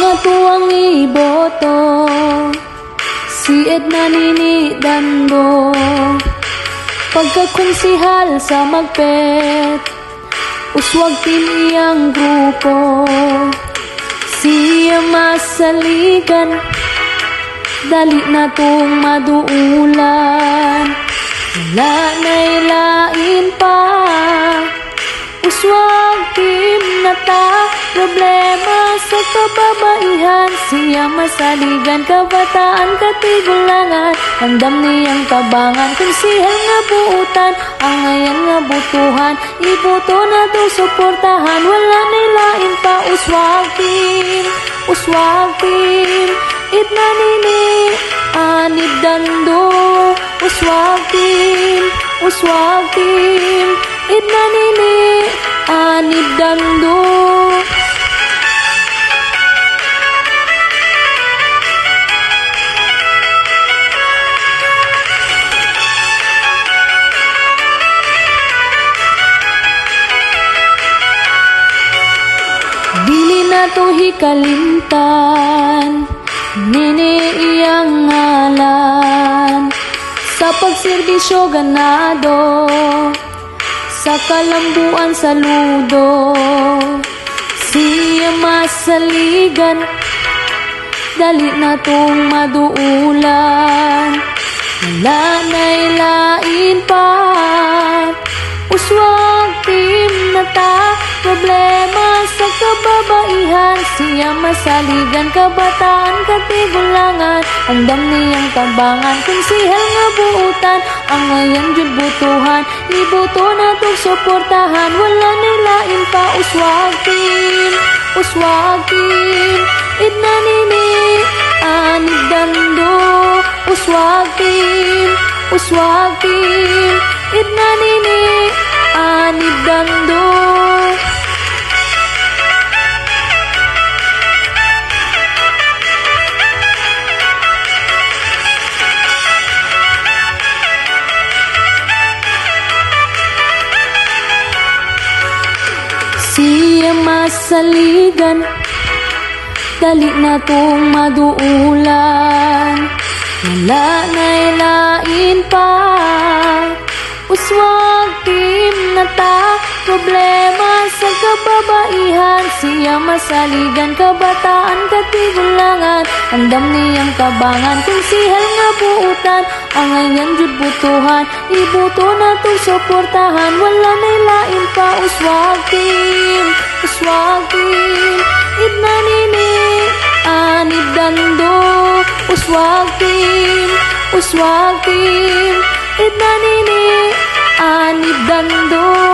atuang iboto si Edna Nini Dando, pagkakonsihal sa Magpet, uswag tin iyang grupo. Siya masaligan, dali na tong maduulan. Wala na'y lain pa, uswag tim na ta. Problema sa kababaihan, siya masaligan, kabataan katigulangan. Handam niyang tabangan, konsihal nga buutan, ang ngayon nga butuhan, iboto na to suportahan. Wala na'y lain pa, uswag tim, Edna Nini Anib Dando. Uswag tim, Edna Nini Anib Dando. Dili na to hikalimtan, Nini iyang ngalan, sa pagserbisyo ganado, sa kalambuan saludo. Siya masaligan, dali na tong maduulan. Wala na'y lain pa, uswag tim na ta. Problema sa kababaihan, siya masaligan, kabataan katigulangan. Andam niyang tabangan, konsihal nga buutan, ang ngayon jud butuhan, iboto na tong suportahan. Wala na'y lain pa, uswag tim, Edna Nini Anib Dando. Uswag tim, Edna Nini Anib Dando. Siya masaligan, dali na tong maduulan. Wala na'y lain pa, uswag tim na ta. Problema sa kababaihan, siya masaligan, kabataan katigulangan. Andam niyang tabangan, konsihal nga buutan, ang ngayon jud butuhan, iboto na tong suportahan. Wala na'y lain pa, uswag tim, Edna Nini Anib Dando. Uswag tim, Edna Nini Anib Dando.